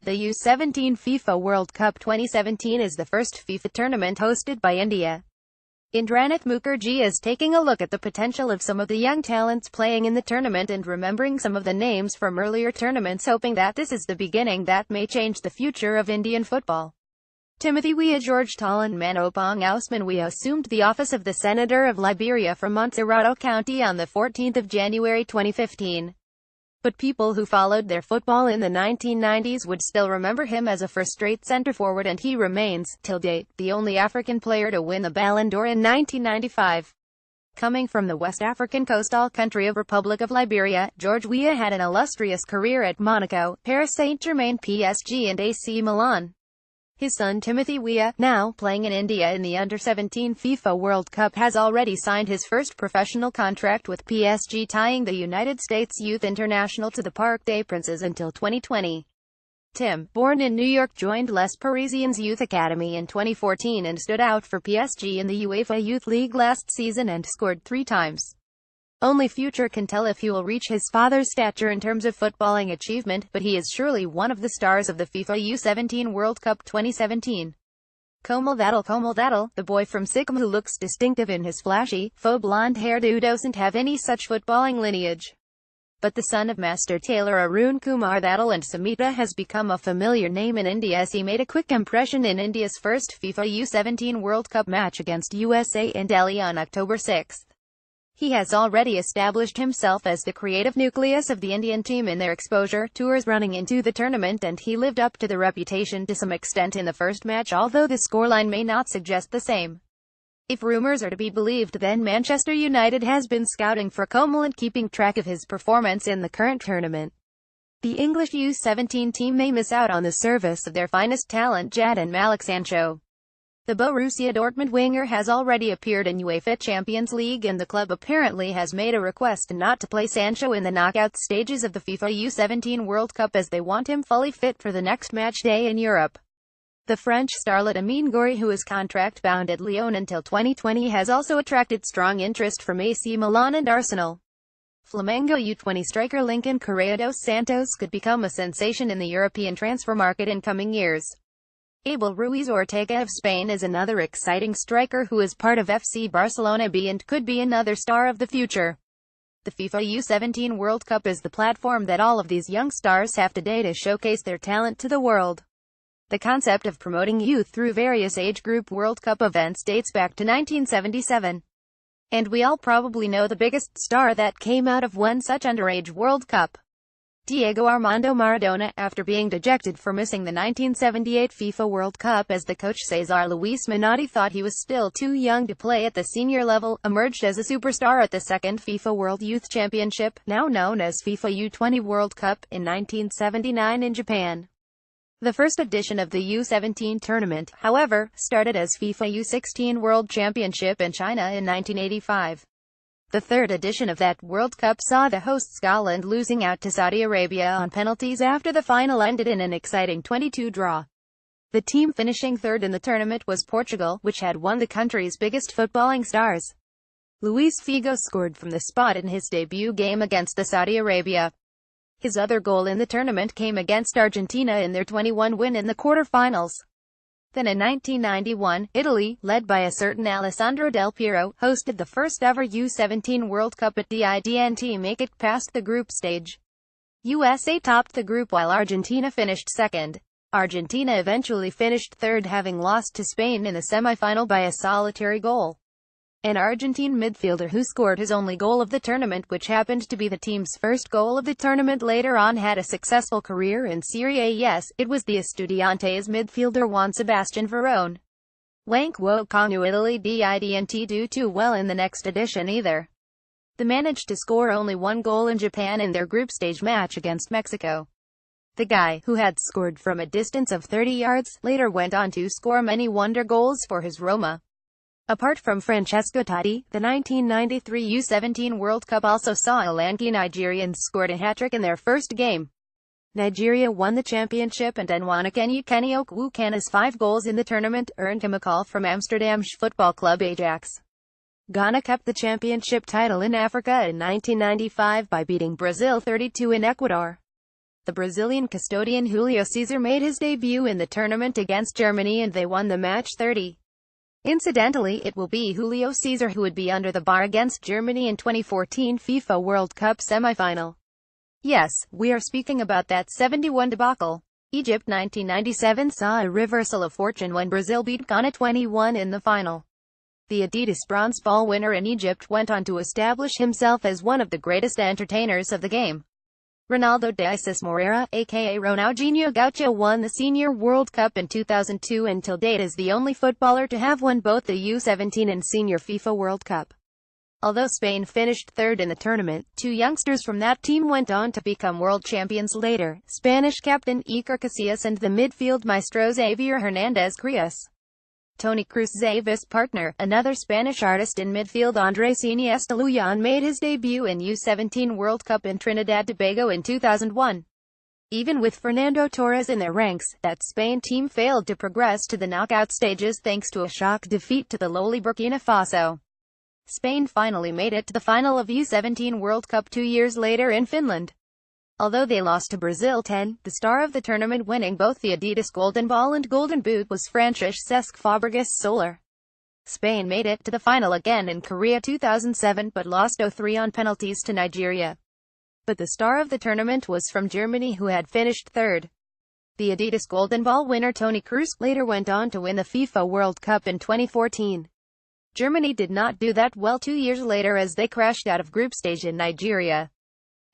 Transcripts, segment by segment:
The U17 FIFA World Cup 2017 is the first FIFA tournament hosted by India. Indranath Mukherjee is taking a look at the potential of some of the young talents playing in the tournament and remembering some of the names from earlier tournaments, hoping that this is the beginning that may change the future of Indian football. Timothy Weah George Talan Manopong Ousmane Weah assumed the office of the Senator of Liberia from Montserrat County on the 14th of January 2015. But people who followed their football in the 1990s would still remember him as a first-rate centre-forward, and he remains, till date, the only African player to win the Ballon d'Or in 1995. Coming from the West African coastal country of Republic of Liberia, George Weah had an illustrious career at Monaco, Paris Saint-Germain, PSG and AC Milan. His son Timothy Weah, now playing in India in the U17 FIFA World Cup, has already signed his first professional contract with PSG, tying the United States Youth International to the Parc des Princes until 2020. Tim, born in New York, joined Les Parisiens Youth Academy in 2014 and stood out for PSG in the UEFA Youth League last season and scored 3 times. Only future can tell if he will reach his father's stature in terms of footballing achievement, but he is surely one of the stars of the FIFA U17 World Cup 2017. Komal Vattel, the boy from Sikkim who looks distinctive in his flashy, faux blonde hairdo, doesn't have any such footballing lineage. But the son of master tailor Arun Kumar Vattel and Samita has become a familiar name in India as he made a quick impression in India's first FIFA U17 World Cup match against USA in Delhi on October 6. He has already established himself as the creative nucleus of the Indian team in their exposure tours running into the tournament, and he lived up to the reputation to some extent in the first match, although the scoreline may not suggest the same. If rumours are to be believed, then Manchester United has been scouting for Komal and keeping track of his performance in the current tournament. The English U17 team may miss out on the service of their finest talent Jadon Malik Sancho. The Borussia Dortmund winger has already appeared in UEFA Champions League, and the club apparently has made a request not to play Sancho in the knockout stages of the FIFA U17 World Cup as they want him fully fit for the next match day in Europe. The French starlet Amine Gouiri, who is contract-bound at Lyon until 2020, has also attracted strong interest from AC Milan and Arsenal. Flamengo U20 striker Lincoln Correa dos Santos could become a sensation in the European transfer market in coming years. Abel Ruiz Ortega of Spain is another exciting striker who is part of FC Barcelona B and could be another star of the future. The FIFA U17 World Cup is the platform that all of these young stars have today to showcase their talent to the world. The concept of promoting youth through various age group World Cup events dates back to 1977. And we all probably know the biggest star that came out of one such underage World Cup. Diego Armando Maradona, after being dejected for missing the 1978 FIFA World Cup as the coach Cesar Luis Menotti thought he was still too young to play at the senior level, emerged as a superstar at the second FIFA World Youth Championship, now known as FIFA U20 World Cup, in 1979 in Japan. The first edition of the U17 tournament, however, started as FIFA U16 World Championship in China in 1985. The third edition of that World Cup saw the host Scotland losing out to Saudi Arabia on penalties after the final ended in an exciting 22 draw. The team finishing third in the tournament was Portugal, which had one of the country's biggest footballing stars. Luis Figo scored from the spot in his debut game against the Saudi Arabia. His other goal in the tournament came against Argentina in their 2-1 win in the quarter-finals. Then in 1991, Italy, led by a certain Alessandro Del Piero, hosted the first ever U17 World Cup at didn't make it past the group stage. USA topped the group while Argentina finished second. Argentina eventually finished third, having lost to Spain in the semi-final by a solitary goal. An Argentine midfielder who scored his only goal of the tournament, which happened to be the team's first goal of the tournament, later on had a successful career in Serie A. Yes, it was the Estudiantes midfielder Juan Sebastian Verón. Wank woke Kanu Italy didn't do too well in the next edition either. They managed to score only one goal in Japan in their group stage match against Mexico. The guy, who had scored from a distance of 30 yards, later went on to score many wonder goals for his Roma. Apart from Francesco Totti, the 1993 U17 World Cup also saw a lanky Nigerians scored a hat-trick in their first game. Nigeria won the championship, and Enwanikenyu Kenny Okwukana's 5 goals in the tournament earned him a call from Amsterdam's football club Ajax. Ghana kept the championship title in Africa in 1995 by beating Brazil 32 in Ecuador. The Brazilian custodian Julio Cesar made his debut in the tournament against Germany and they won the match 30. Incidentally, it will be Julio Cesar who would be under the bar against Germany in 2014 FIFA World Cup semi-final. Yes, we are speaking about that 71 debacle. Egypt 1997 saw a reversal of fortune when Brazil beat Ghana 21 in the final. The Adidas bronze ball winner in Egypt went on to establish himself as one of the greatest entertainers of the game. Ronaldo de Assis Moreira, aka Ronaldinho Gaucho, won the Senior World Cup in 2002 and till date is the only footballer to have won both the U17 and Senior FIFA World Cup. Although Spain finished third in the tournament, two youngsters from that team went on to become world champions later, Spanish captain Iker Casillas and the midfield maestro Xavier Hernandez Crias. Toni Kroos' partner, another Spanish artist in midfield Andres Iniesta Luyan, made his debut in U17 World Cup in Trinidad Tobago in 2001. Even with Fernando Torres in their ranks, that Spain team failed to progress to the knockout stages thanks to a shock defeat to the lowly Burkina Faso. Spain finally made it to the final of U17 World Cup 2 years later in Finland. Although they lost to Brazil 10, the star of the tournament winning both the Adidas Golden Ball and Golden Boot was Francesc Fabregas Soler. Spain made it to the final again in Korea 2007 but lost 0-3 on penalties to Nigeria. But the star of the tournament was from Germany who had finished third. The Adidas Golden Ball winner Toni Kroos later went on to win the FIFA World Cup in 2014. Germany did not do that well 2 years later as they crashed out of group stage in Nigeria.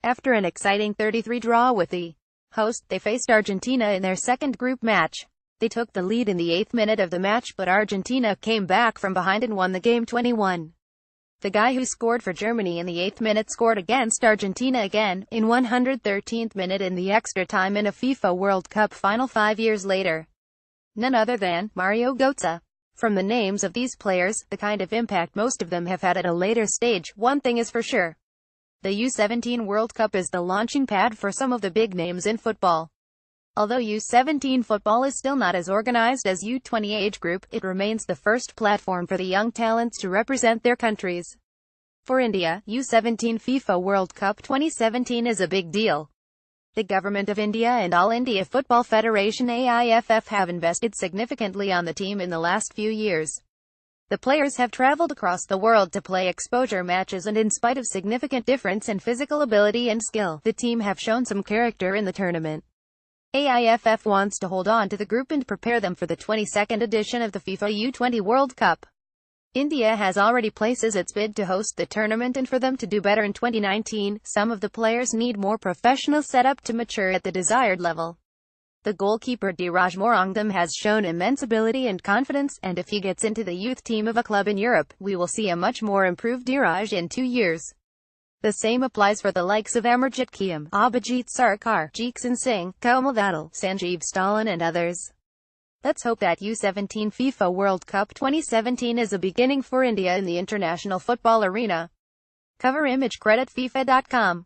After an exciting 33 draw with the host, they faced Argentina in their second group match. They took the lead in the 8th minute of the match but Argentina came back from behind and won the game 21. The guy who scored for Germany in the 8th minute scored against Argentina again, in 113th minute in the extra time in a FIFA World Cup final 5 years later. None other than Mario Götze. From the names of these players, the kind of impact most of them have had at a later stage, one thing is for sure. The U17 World Cup is the launching pad for some of the big names in football. Although U17 football is still not as organized as U20 age group, it remains the first platform for the young talents to represent their countries. For India, U17 FIFA World Cup 2017 is a big deal. The Government of India and All India Football Federation (AIFF) have invested significantly on the team in the last few years. The players have traveled across the world to play exposure matches and in spite of significant difference in physical ability and skill, the team have shown some character in the tournament. AIFF wants to hold on to the group and prepare them for the 22nd edition of the FIFA U20 World Cup. India has already places its bid to host the tournament and for them to do better in 2019, some of the players need more professional setup to mature at the desired level. The goalkeeper Dheeraj Morangdam has shown immense ability and confidence, and if he gets into the youth team of a club in Europe, we will see a much more improved Dheeraj in 2 years. The same applies for the likes of Amarjit Kiam, Abhijit Sarkar, Jeeksan Singh, Komal Vattal, Sanjeev Stalin and others. Let's hope that U17 FIFA World Cup 2017 is a beginning for India in the international football arena. Cover image credit FIFA.com.